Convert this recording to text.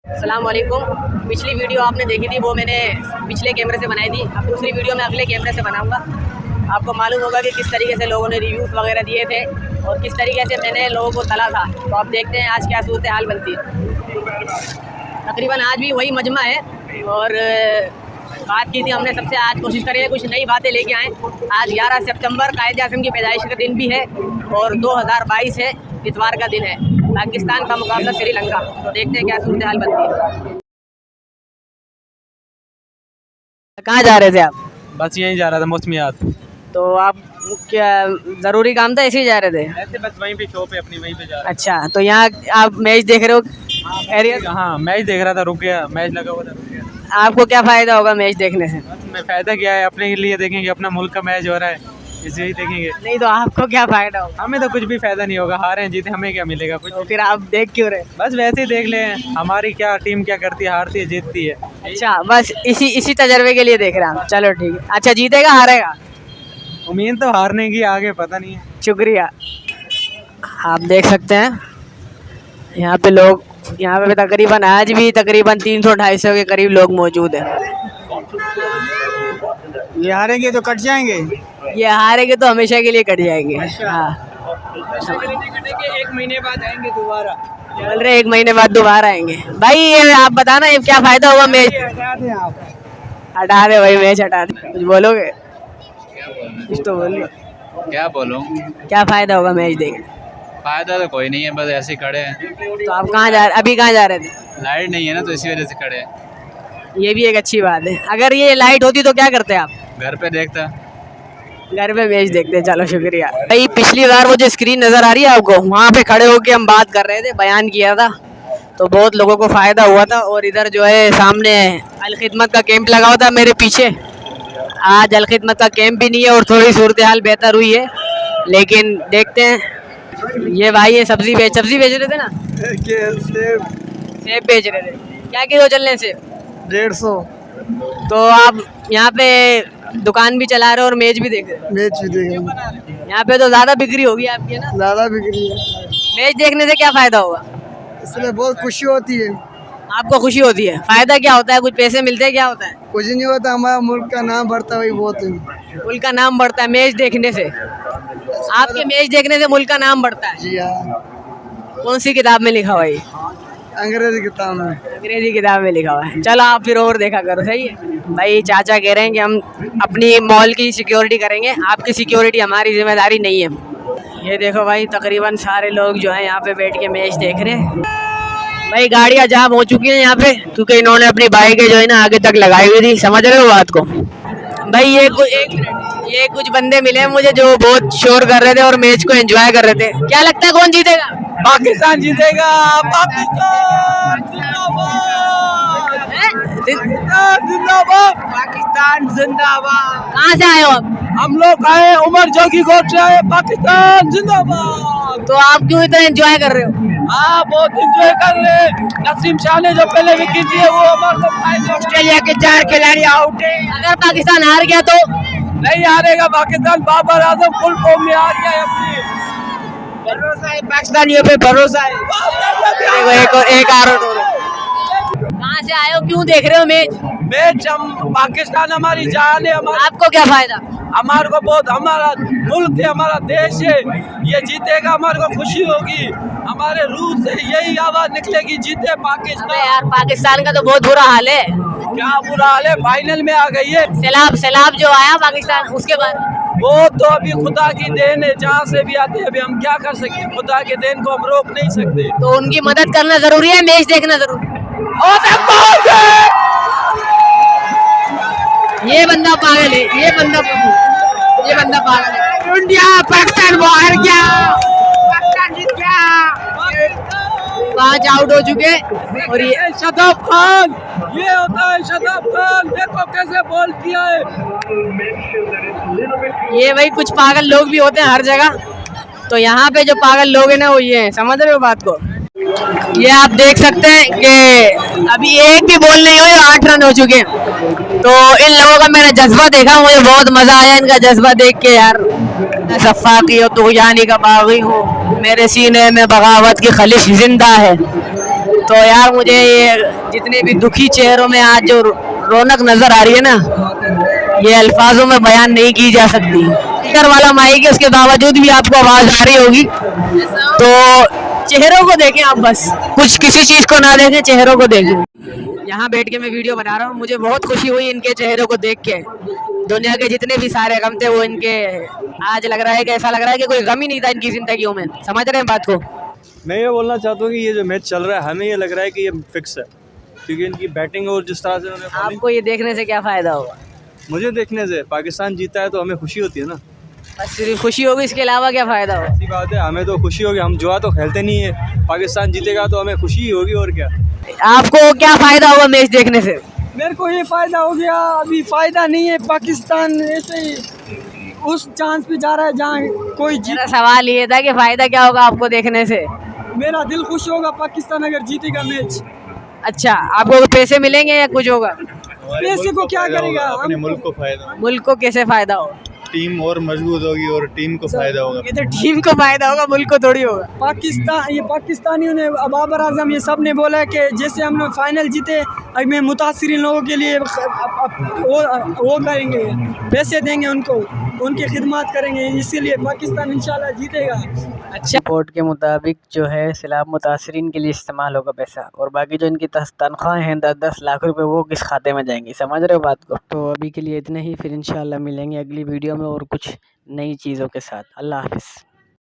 अस्सलाम वालेकुम। पिछली वीडियो आपने देखी थी, वो मैंने पिछले कैमरे से बनाई थी। अब दूसरी वीडियो मैं अगले कैमरे से बनाऊंगा। आपको मालूम होगा कि किस तरीके से लोगों ने रिव्यूज़ वगैरह दिए थे और किस तरीके से मैंने लोगों को तला था। तो आप देखते हैं आज क्या सूरत हाल बनती है। तकरीबन आज भी वही मजमा है और बात की थी हमने सबसे। आज कोशिश करेंगे कुछ नई बातें लेके आएँ। आज 11 सितंबर कायद आज़म की पैदाइश का दिन भी है और 2022 है, इतवार का दिन है। पाकिस्तान का मुकाबला श्रीलंका। तो देखते हैं क्या सूरत हाल बनती है। कहाँ जा रहे थे आप? बस यहीं जा रहा था, मौसमियात। तो आप क्या ज़रूरी काम था, ऐसे ही जा रहे थे? ऐसे बस वहीं पे शॉप है अपनी, वहीं पे जा रहा अच्छा, तो यहाँ आप मैच देख रहे हो एरिया? था। हाँ, मैच देख रहा था, रुक गया, मैच लगा हुआ था, रुक गया। आपको क्या फ़ायदा होगा मैच देखने से? मैं फ़ायदा क्या है, अपने लिए देखेंगे, अपना मुल्क का मैच हो रहा है, इसे ही देखेंगे। नहीं तो आपको क्या फ़ायदा होगा? हमें तो कुछ भी फ़ायदा नहीं होगा, हारे जीते हमें क्या मिलेगा कुछ। तो फिर आप देख क्यों रहे? बस वैसे ही देख ले, हमारी क्या टीम क्या करती है, हारती है जीतती है। अच्छा, बस इसी तजर्बे के लिए देख रहे हैं आप। चलो ठीक है। अच्छा, जीतेगा हारेगा? उम्मीद तो हारने की, आगे पता नहीं है। शुक्रिया। आप देख सकते हैं यहाँ पे लोग, यहाँ पे तकरीबन आज भी तकरीबन 300-250 के करीब लोग मौजूद हैं। ये हारेंगे तो कट जाएंगे। ये हारेंगे तो हमेशा के लिए कट जाएंगे। हाँ, 1 महीने बाद आएंगे दोबारा। बोल रहे 1 महीने बाद दोबारा आएंगे। भाई ये आप बताना, ये क्या फ़ायदा होगा मैच? हटा दे भाई, मैच हटा दे। कुछ बोलोगे? कुछ तो बोलिए। क्या बोलूं? क्या फ़ायदा होगा मैच देखने? फायदा तो कोई नहीं है, बस ऐसे ही खड़े हैं। तो आप अभी कहाँ जा रहे थे? लाइट नहीं है ना, तो इसी वजह से खड़े हैं। ये भी एक अच्छी बात है। अगर ये लाइट होती तो क्या करते आप? घर पे देखता। घर पे मैच देखते। चलो शुक्रिया भाई। पिछली बार वो जो स्क्रीन नज़र आ रही है आपको, वहाँ पे खड़े होके हम बात कर रहे थे, बयान किया था, तो बहुत लोगों को फ़ायदा हुआ था। और इधर जो है सामने अल खिदमत का कैंप लगा हुआ था मेरे पीछे। आज अल खिदमत का कैंप भी नहीं है और थोड़ी सूरत हाल बेहतर हुई है, लेकिन देखते हैं। ये भाई ये सब्जी बेच रहे थे ना? सेब बेच रहे थे। क्या किलो चल रहे हैं सेब? 150। तो आप यहाँ पे दुकान भी चला रहे हो और मैच भी देख रहे हो? मैच भी देखेंगे, यहाँ पे तो ज़्यादा बिक्री होगी आपकी, है ना? ज़्यादा बिक्री है, मैच देखने से क्या फ़ायदा होगा? इसलिए बहुत खुशी होती है। आपको खुशी होती है? फ़ायदा क्या होता है? कुछ पैसे मिलते हैं? क्या होता है? कुछ नहीं होता, हमारा मुल्क का नाम बढ़ता है, वही बहुत है। मुल्क का नाम बढ़ता है मैच देखने से? आपके मैच देखने से मुल्क का नाम बढ़ता है? जी हाँ, कौन सी किताब में लिखा हुआ है? अंग्रेजी किताब में। अंग्रेजी किताब में लिखा हुआ है। चलो आप फिर और देखा करो, सही है भाई। चाचा कह रहे हैं कि हम अपनी मॉल की सिक्योरिटी करेंगे, आपकी सिक्योरिटी हमारी जिम्मेदारी नहीं है। ये देखो भाई, तकरीबन सारे लोग जो है यहाँ पे बैठ के मैच देख रहे हैं। भाई गाड़ियाँ जाम हो चुकी हैं यहाँ पे, क्योंकि इन्होंने अपनी बाइकें जो है ना आगे तक लगाई हुई थी। समझ रहे हो बात को? भाई ये कुछ बंदे मिले मुझे जो बहुत शोर कर रहे थे और मैच को एंजॉय कर रहे थे। क्या लगता है कौन जीतेगा? पाकिस्तान जीतेगा। पाकिस्तान जिंदाबाद। पाकिस्तान जिंदाबाद। कहाँ से आए हो आप? हम लोग आए उमर जोगी कोट से आए। पाकिस्तान जिंदाबाद। तो आप क्यों इतना एंजॉय कर रहे हो? हाँ, बहुत एंजॉय कर रहे हैं। नसीम शाह ने जो पहले विकेट लिए वो हमारे ऑस्ट्रेलिया के 4 खिलाड़ी आउट है। अगर पाकिस्तान हार गया तो? नहीं हारेगा पाकिस्तान, बाबर आजम फुल फॉर्म में आ गया है। अपनी भरोसा है पाकिस्तानियों पे, भरोसा है। देखो एक आरोप हो रहा है। कहाँ से आए हो, क्यों देख रहे हो मैच? हम पाकिस्तान हमारी जान है। आपको क्या फायदा? हमारे को बहुत, हमारा मुल्क है, हमारा देश है, ये जीतेगा, हमारे को खुशी होगी। हमारे रूह से यही आवाज निकलेगी, जीते पाकिस्तान। अबे यार, पाकिस्तान का तो बहुत बुरा हाल है। क्या बुरा हाल है? फाइनल में आ गई है। सैलाब जो आया पाकिस्तान, उसके बाद वो तो अभी खुदा की देन है, जहाँ से भी आते हैं। अभी हम क्या कर सकते हैं? खुदा के देन को हम रोक नहीं सकते। तो उनकी मदद करना जरूरी है, मैच देखना जरूरी है। ये बंदा पागल है, ये बंदा पागल है। इंडिया पाकिस्तान बाहर गया, पाकिस्तान जीत गया। 5 आउट हो चुके और ये शदाब खान, ये होता है शदाब खान। देखो कैसे बॉल किया है। ये भाई कुछ पागल लोग भी होते हैं हर जगह, तो यहाँ पे जो पागल लोग हैं ना वो ये हैं। समझ रहे हो बात को? ये आप देख सकते हैं कि अभी एक भी बॉल नहीं हुई, 8 रन हो चुके हैं। तो इन लोगों का मैंने जज्बा देखा, मुझे बहुत मजा आया इनका जज्बा देख के यार। सफ़ाकी हो तो यानी का बागी हूँ, मेरे सीने में बगावत की खलिश जिंदा है। तो यार मुझे ये जितने भी दुखी चेहरों में आज जो रौनक नजर आ रही है ना, ये अल्फाजों में बयान नहीं की जा सकती। स्पीकर वाला माइक है, उसके बावजूद भी आपको आवाज आ रही होगी। तो चेहरों को देखें आप, बस कुछ किसी चीज को ना देखें, चेहरों को देखें। यहाँ बैठ के मैं वीडियो बना रहा हूँ, मुझे बहुत खुशी हुई इनके चेहरों को देख के। दुनिया के जितने भी सारे गम थे वो इनके आज लग रहा है कि ऐसा लग रहा है कि कोई गम ही नहीं था इनकी जिंदगियों में। समझ रहे हैं बात को? मैं ये बोलना चाहता हूँ कि ये जो मैच चल रहा है, हमें ये लग रहा है कि ये फिक्स है, क्योंकि इनकी बैटिंग और जिस तरह से उन्होंने आपको ये देखने से क्या फायदा होगा? मुझे देखने से पाकिस्तान जीता है तो हमें खुशी होती है ना। बस सिर्फ खुशी होगी, इसके अलावा क्या फायदा होगा? ऐसी बात है, हमें तो खुशी होगी। हम जुआ तो खेलते नहीं है, पाकिस्तान जीतेगा तो हमें खुशी ही होगी, और क्या। आपको क्या फायदा होगा मैच देखने से? मेरे को ये फायदा हो गया, अभी फायदा नहीं है। पाकिस्तान ऐसे ही उस चांस पे जा रहा है जहाँ कोई मेरा सवाल ये था कि फायदा क्या होगा आपको देखने से? मेरा दिल खुश होगा पाकिस्तान अगर जीतेगा मैच। अच्छा, आपको पैसे मिलेंगे या कुछ होगा? पैसे को क्या करेगा, अपने मुल्क को फायदा, मुल्क को कैसे फायदा होगा? टीम और मजबूत होगी और टीम को फायदा होगा। ये तो टीम को फायदा होगा, मुल्क को थोड़ी होगा। पाकिस्तानियों ने, बाबर आजम, ये सब ने बोला है कि जैसे हम लोग फाइनल जीते, हमें मुतासिरीन लोगों के लिए वो करेंगे, पैसे देंगे उनको, उनकी खिदमत करेंगे, इसीलिए पाकिस्तान इंशाल्लाह जीतेगा। अच्छा, रिपोर्ट के मुताबिक जो है सैलाब मुतासरीन के लिए इस्तेमाल होगा पैसा, और बाकी जो इनकी तनख्वाहें हैं 10-10 लाख रुपए, वो किस खाते में जाएंगी? समझ रहे हो बात को? तो अभी के लिए इतना ही, फिर इंशाल्लाह मिलेंगे अगली वीडियो में और कुछ नई चीज़ों के साथ। अल्लाह हाफिज़।